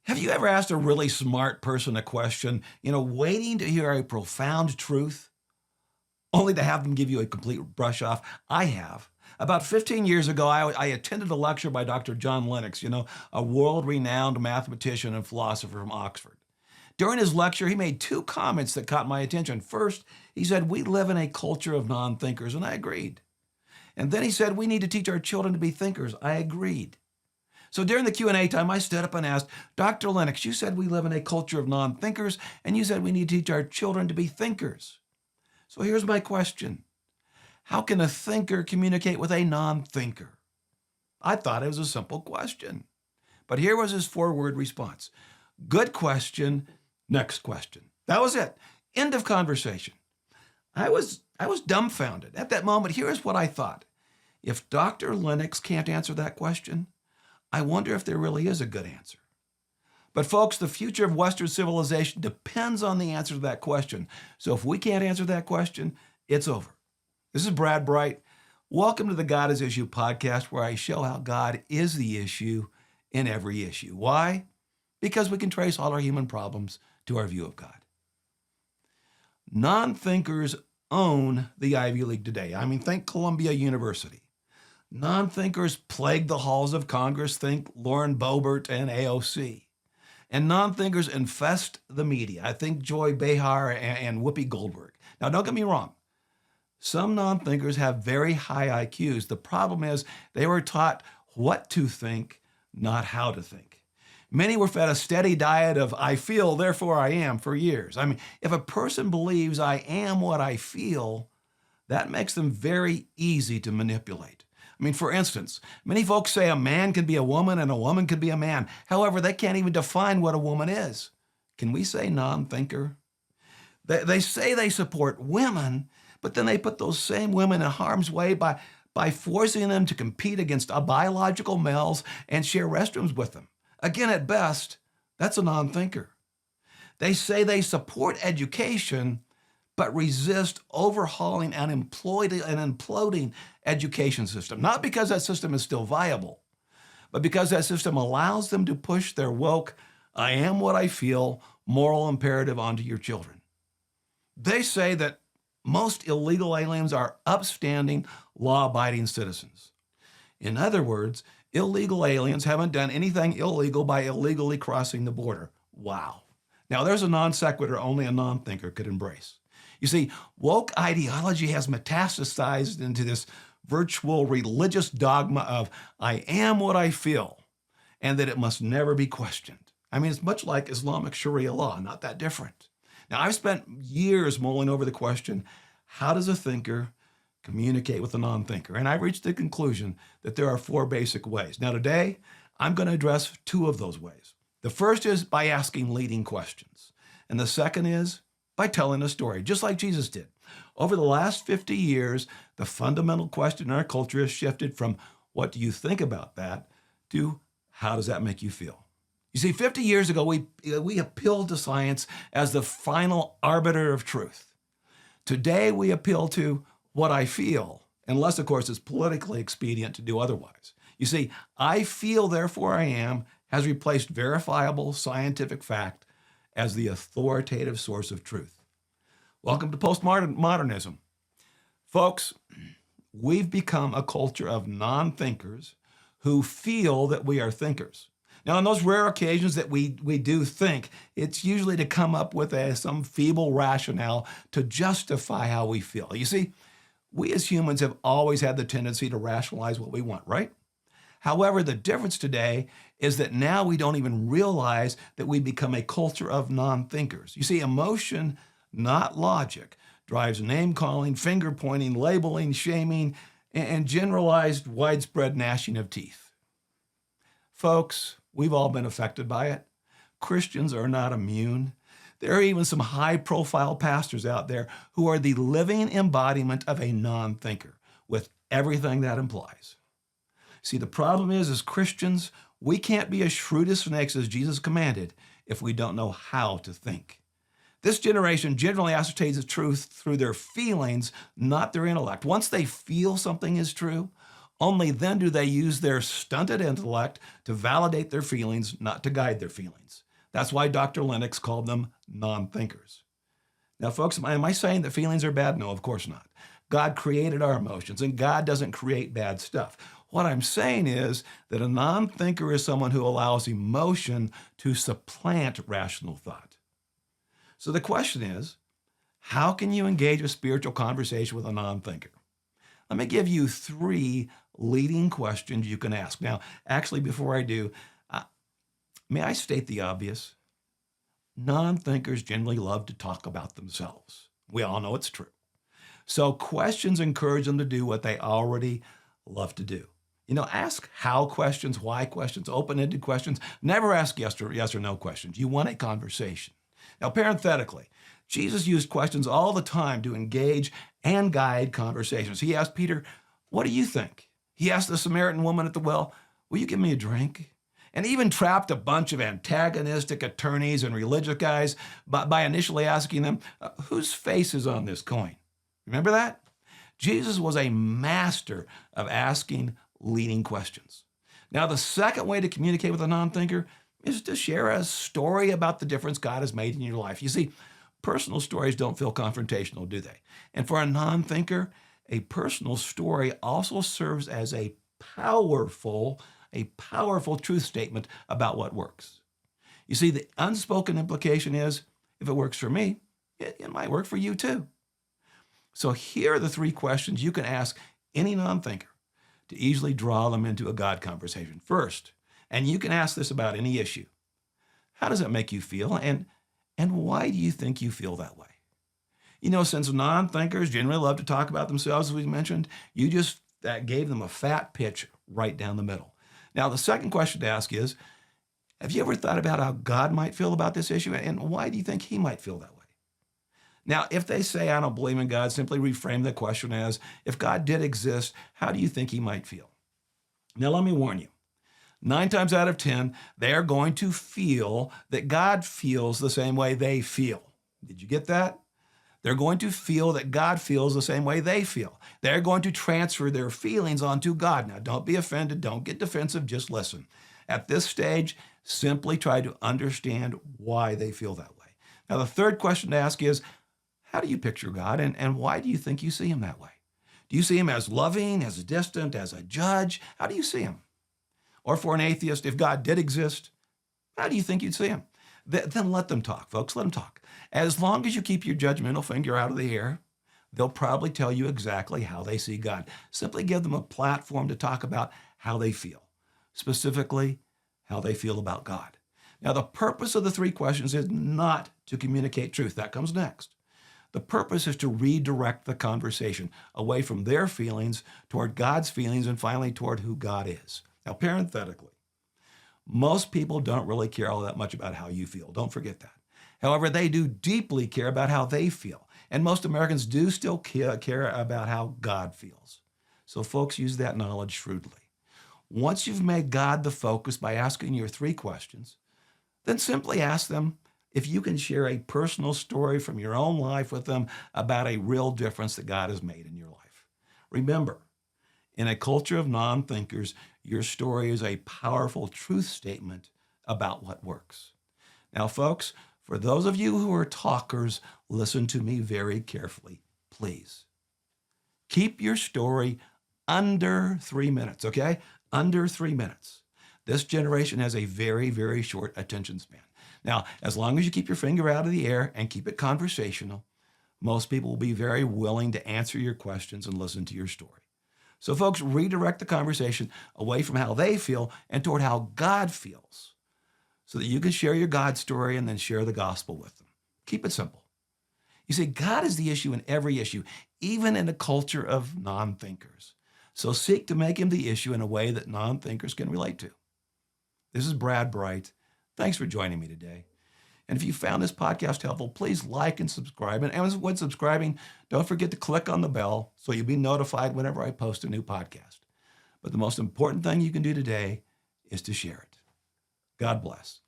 Have you ever asked a really smart person a question, waiting to hear a profound truth, only to have them give you a complete brush off? I have. About 15 years ago, I attended a lecture by Dr. John Lennox, a world renowned mathematician and philosopher from Oxford. During his lecture, he made two comments that caught my attention. First, he said, "We live in a culture of non thinkers," and I agreed. And then he said, "We need to teach our children to be thinkers." I agreed. So during the Q&A time, I stood up and asked, "Dr. Lennox, you said we live in a culture of non-thinkers, and you said we need to teach our children to be thinkers. So here's my question. How can a thinker communicate with a non-thinker?" I thought it was a simple question. But here was his four-word response. "Good question, next question." That was it. End of conversation. I was dumbfounded. At that moment, here's what I thought. If Dr. Lennox can't answer that question, I wonder if there really is a good answer. But folks, the future of Western civilization depends on the answer to that question. So if we can't answer that question, it's over. This is Brad Bright. Welcome to the God is Issue podcast, where I show how God is the issue in every issue. Why? Because we can trace all our human problems to our view of God. Non-thinkers own the Ivy League today. Think Columbia University. Non-thinkers plague the halls of Congress. Think Lauren Boebert and AOC. And non-thinkers infest the media. I think Joy Behar and Whoopi Goldberg. Now, don't get me wrong. Some non-thinkers have very high IQs. The problem is they were taught what to think, not how to think. Many were fed a steady diet of "I feel, therefore I am" for years. If a person believes "I am what I feel," that makes them very easy to manipulate. For instance, many folks say a man can be a woman and a woman can be a man. However, they can't even define what a woman is. Can we say non-thinker? They say they support women, but then they put those same women in harm's way by forcing them to compete against biological males and share restrooms with them. Again, at best, that's a non-thinker. They say they support education, but resist overhauling and imploding education system. Not because that system is still viable, but because that system allows them to push their woke, "I am what I feel" moral imperative onto your children. They say that most illegal aliens are upstanding, law-abiding citizens. In other words, illegal aliens haven't done anything illegal by illegally crossing the border. Wow. Now, there's a non sequitur only a non-thinker could embrace. You see, woke ideology has metastasized into this virtual religious dogma of "I am what I feel," and that it must never be questioned. It's much like Islamic Sharia law, not that different. Now, I've spent years mulling over the question, how does a thinker communicate with a non-thinker? And I've reached the conclusion that there are four basic ways. Now, today, I'm going to address two of those ways. The first is by asking leading questions. And the second is by telling a story, just like Jesus did. Over the last 50 years, the fundamental question in our culture has shifted from "what do you think about that?" to "how does that make you feel?" You see, 50 years ago, we appealed to science as the final arbiter of truth. Today, we appeal to "what I feel," unless, of course, it's politically expedient to do otherwise. You see, "I feel, therefore I am" has replaced verifiable scientific fact as the authoritative source of truth. Welcome to postmodernism. Folks, we've become a culture of non-thinkers who feel that we are thinkers. Now, on those rare occasions that we do think, it's usually to come up with some feeble rationale to justify how we feel. You see, we as humans have always had the tendency to rationalize what we want, right? However, the difference today is that now we don't even realize that we become a culture of non-thinkers. You see, emotion, not logic, drives name-calling, finger-pointing, labeling, shaming, and generalized widespread gnashing of teeth. Folks, we've all been affected by it. Christians are not immune. There are even some high-profile pastors out there who are the living embodiment of a non-thinker, with everything that implies. See, the problem is, as Christians, we can't be as shrewd as snakes as Jesus commanded if we don't know how to think. This generation generally ascertains the truth through their feelings, not their intellect. Once they feel something is true, Only then do they use their stunted intellect to validate their feelings, not to guide their feelings. That's why Dr. Lennox called them non-thinkers. Now, folks, am I saying that feelings are bad? No, of course not. God created our emotions, and God doesn't create bad stuff. What I'm saying is that a non-thinker is someone who allows emotion to supplant rational thought. So the question is, how can you engage a spiritual conversation with a non-thinker? Let me give you 3 leading questions you can ask. Now, actually, before I do, may I state the obvious? Non-thinkers generally love to talk about themselves. We all know it's true. So questions encourage them to do what they already love to do. Ask how questions, why questions, open-ended questions. Never ask yes or no questions. You want a conversation. Now, parenthetically, Jesus used questions all the time to engage and guide conversations. He asked Peter, "What do you think?" He asked the Samaritan woman at the well, "Will you give me a drink?" And even trapped a bunch of antagonistic attorneys and religious guys by initially asking them, "Whose face is on this coin?" Remember that? Jesus was a master of asking leading questions. Now, the second way to communicate with a non-thinker is to share a story about the difference God has made in your life. You see, personal stories don't feel confrontational, do they? And for a non-thinker, a personal story also serves as a powerful truth statement about what works. You see, the unspoken implication is, if it works for me, it might work for you too. So here are the 3 questions you can ask any non-thinker to easily draw them into a God conversation. First, and you can ask this about any issue, how does it make you feel? And why do you think you feel that way? Since non-thinkers generally love to talk about themselves, as we mentioned, you just gave them a fat pitch right down the middle. Now, the second question to ask is, have you ever thought about how God might feel about this issue, and why do you think he might feel that way? Now, if they say, "I don't believe in God," simply reframe the question as, if God did exist, how do you think he might feel? Now, let me warn you, 9 times out of 10, they are going to feel that God feels the same way they feel. Did you get that? They're going to feel that God feels the same way they feel. They're going to transfer their feelings onto God. Now, don't be offended. Don't get defensive. Just listen. At this stage, simply try to understand why they feel that way. Now, the third question to ask is, how do you picture God, and why do you think you see him that way? Do you see him as loving, as distant, as a judge? How do you see him? Or for an atheist, if God did exist, how do you think you'd see him? Then let them talk, folks. Let them talk. As long as you keep your judgmental finger out of the air, they'll probably tell you exactly how they see God. Simply give them a platform to talk about how they feel, specifically how they feel about God. Now, the purpose of the 3 questions is not to communicate truth. That comes next. The purpose is to redirect the conversation away from their feelings toward God's feelings and finally toward who God is. Now, parenthetically, most people don't really care all that much about how you feel. Don't forget that. However, they do deeply care about how they feel. And most Americans do still care about how God feels. So folks, use that knowledge shrewdly. Once you've made God the focus by asking your 3 questions, then simply ask them if you can share a personal story from your own life with them about a real difference that God has made in your life. Remember, in a culture of non-thinkers, your story is a powerful truth statement about what works. Now, folks, for those of you who are talkers, listen to me very carefully, please. Keep your story under 3 minutes, okay? Under 3 minutes. This generation has a very, very short attention span. Now, as long as you keep your finger out of the air and keep it conversational, most people will be very willing to answer your questions and listen to your story. So folks, redirect the conversation away from how they feel and toward how God feels so that you can share your God story and then share the gospel with them. Keep it simple. You see, God is the issue in every issue, even in a culture of non-thinkers. So seek to make him the issue in a way that non-thinkers can relate to. This is Brad Bright. Thanks for joining me today. And if you found this podcast helpful, please like and subscribe. And when subscribing, don't forget to click on the bell so you'll be notified whenever I post a new podcast. But the most important thing you can do today is to share it. God bless.